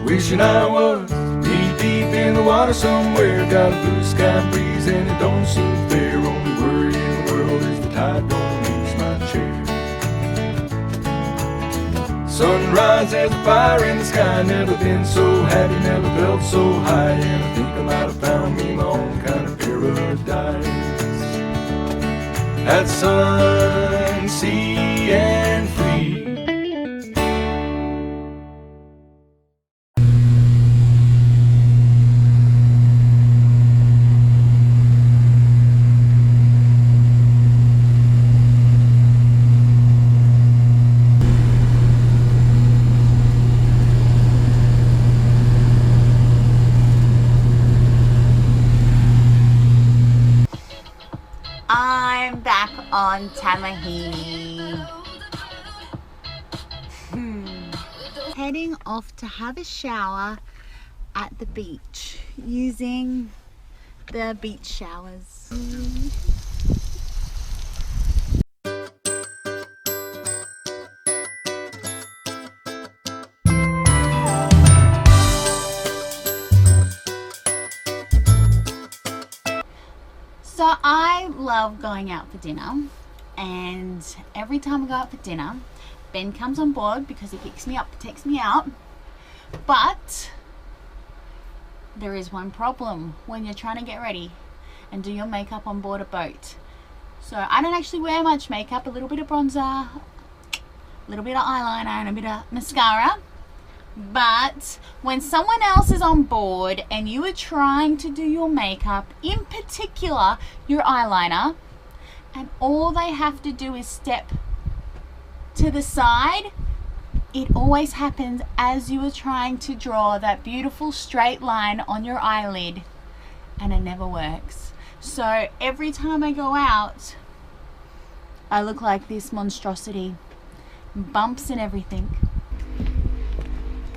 Wishing I was knee deep in the water somewhere. Got a blue sky breeze and it don't seem fair. Only worry in the world is the tide don't reach my chair. Sunrise, there's a fire in the sky. Never been so happy, never felt so high. And I think I might have found me my own kind of paradise. At sun, sea, and free. I'm back on Tamahini. Heading off to have a shower at the beach using the beach showers. So I love going out for dinner, and every time I go out for dinner, Ben comes on board because he picks me up, takes me out. But there is one problem when you're trying to get ready and do your makeup on board a boat. So I don't actually wear much makeup, a little bit of bronzer, a little bit of eyeliner and a bit of mascara. But when someone else is on board and you are trying to do your makeup, in particular your eyeliner, and all they have to do is step to the side, it always happens as you are trying to draw that beautiful straight line on your eyelid, and it never works. So every time I go out, I look like this monstrosity, bumps and everything.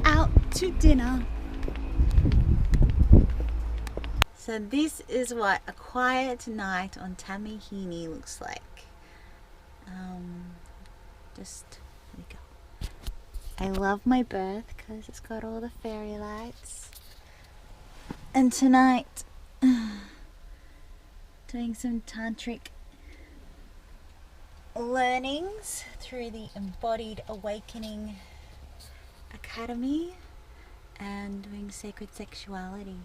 Out to dinner. So this is what a quiet night on Tamahini looks like. Just there we go. I love my berth because it's got all the fairy lights. And tonight, doing some tantric learnings through the Embodied Awakening Academy and doing sacred sexuality.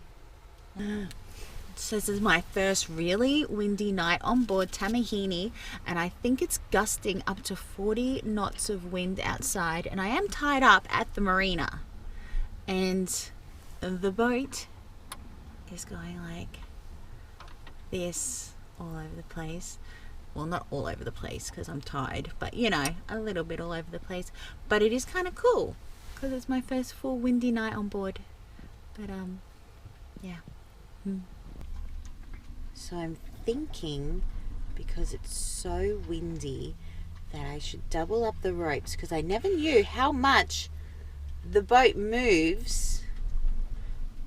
So this is my first really windy night on board Tamahini, and I think it's gusting up to 40 knots of wind outside, and I am tied up at the marina, and the boat is going like this all over the place. Well, not all over the place because I'm tired, but you know, a little bit all over the place. But it is kind of cool because it's my first full windy night on board. But yeah. So I'm thinking, because it's so windy, that I should double up the ropes, because I never knew how much the boat moves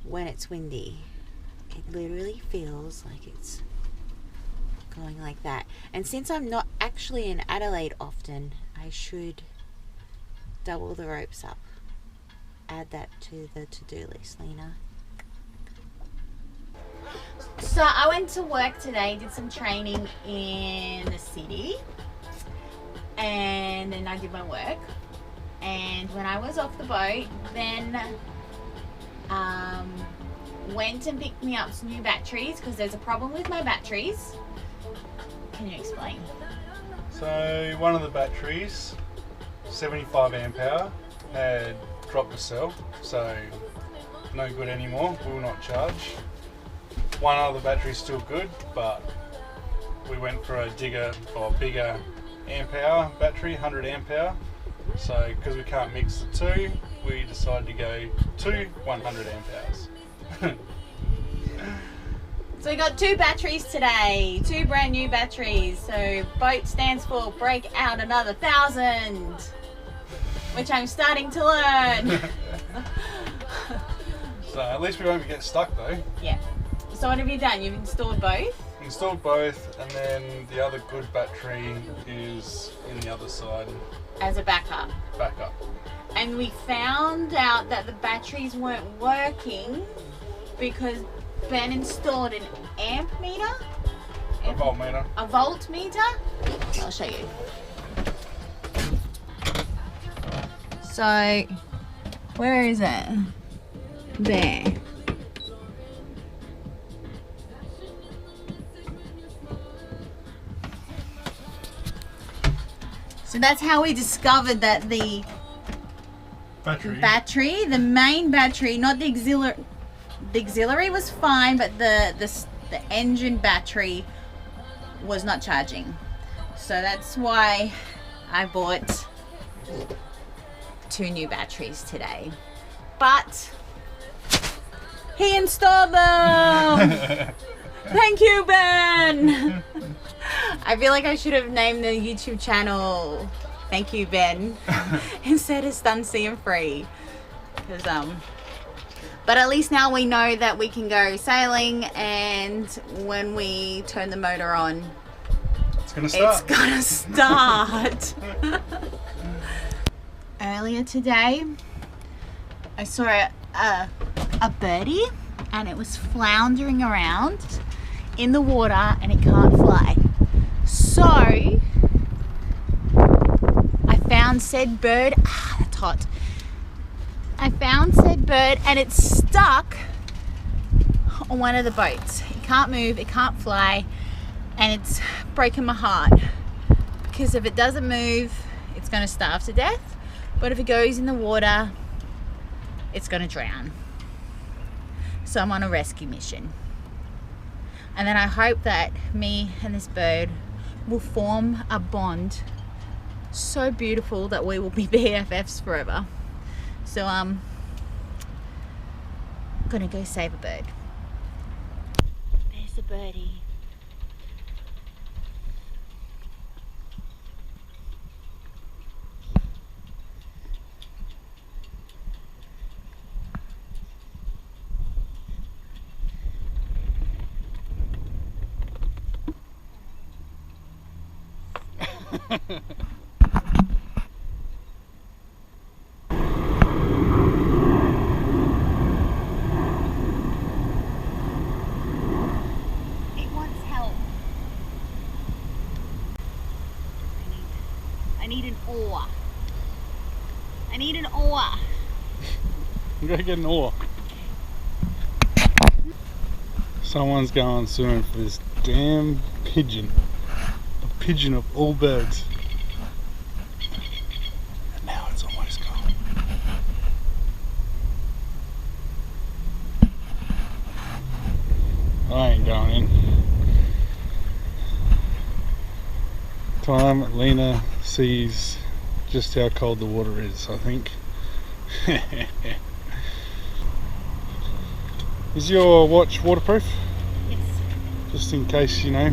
when it's windy. It literally feels like it's going like that. And since I'm not actually in Adelaide often, I should double the ropes up. Add that to the to-do list, Lena. So I went to work today, did some training in the city, and then I did my work. And when I was off the boat, then went and picked me up some new batteries because there's a problem with my batteries. Can you explain? So one of the batteries, 75 amp hour, had dropped a cell, so no good anymore, will not charge. One other battery's still good, but we went for a bigger amp hour battery, 100 amp hour. So because we can't mix the two, we decided to go to 100 amp hours. So we got two batteries today, two brand new batteries. So boat stands for break out another 1,000, which I'm starting to learn. So at least we won't get stuck though. Yeah. So what have you done? You've installed both? installed both, and then the other good battery is in the other side. As a backup. Backup. And we found out that the batteries weren't working because Ben installed an amp meter. A voltmeter. A voltmeter. I'll show you. So, where is it? There. So that's how we discovered that the battery, the main battery, not the auxiliary was fine, but the engine battery was not charging. So that's why I bought 2 new batteries today. But he installed them. Thank you, Ben. I feel like I should have named the YouTube channel "Thank You, Ben" instead of "Stun Sea and Free." But at least now we know that we can go sailing, and when we turn the motor on, it's gonna start. Earlier today, I saw a birdie, and it was floundering around in the water, and it can't fly. So I found said bird. That's hot. I found said bird, and it's stuck on one of the boats. It can't move, it can't fly, and it's breaking my heart because if it doesn't move, it's going to starve to death. But if it goes in the water, it's going to drown. So I'm on a rescue mission. And then I hope that me and this bird will form a bond so beautiful that we will be BFFs forever. So I'm gonna go save a bird. There's a birdie. It wants help. I need an oar. I need an oar. You gotta get an oar. Someone's going swimming for this damn pigeon. A pigeon of all birds. And now it's almost gone. I ain't going in. Time Lena sees just how cold the water is, I think. Is your watch waterproof? Yes. Just in case, you know,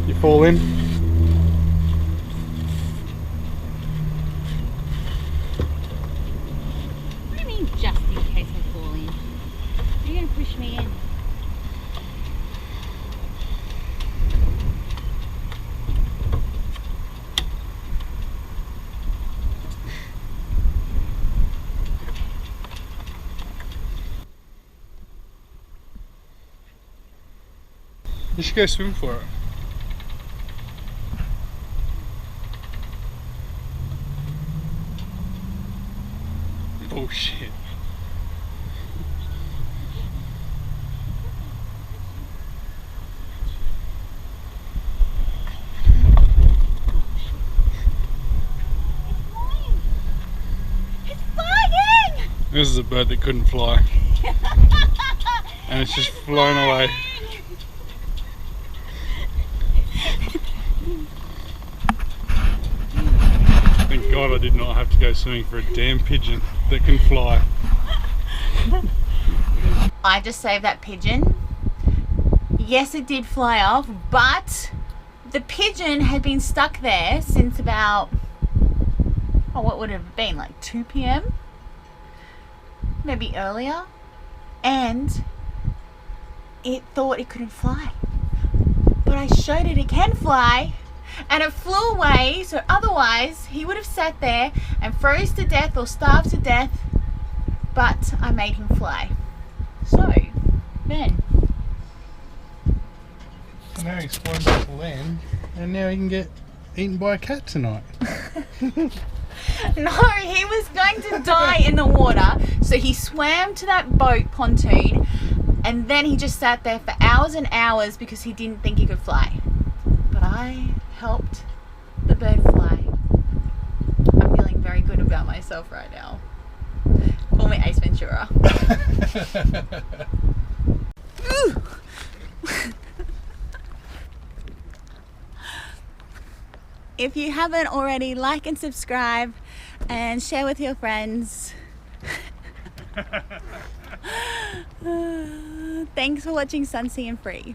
you fall in. What do you mean just in case I fall in? You're going to push me in. You should go swim for it. Bullshit. It's flying! This is a bird that couldn't fly. And it's just flown away. Thank God I did not have to go swimming for a damn pigeon that can fly. I just saved that pigeon. Yes, it did fly off, but the pigeon had been stuck there since about, oh, what would it have been, like 2 p.m? Maybe earlier. And it thought it couldn't fly. but I showed it can fly, and it flew away. So otherwise he would have sat there and froze to death or starved to death, but I made him fly. So Ben, So now he's flown back to land, and now he can get eaten by a cat tonight. no, he was going to die in the water, so he swam to that boat pontoon, and then he just sat there for hours and hours because he didn't think he could fly. But I helped the bird fly. I'm feeling very good about myself right now. Call me Ace Ventura. Ooh. If you haven't already, like and subscribe and share with your friends. Thanks for watching Sunsea and Free.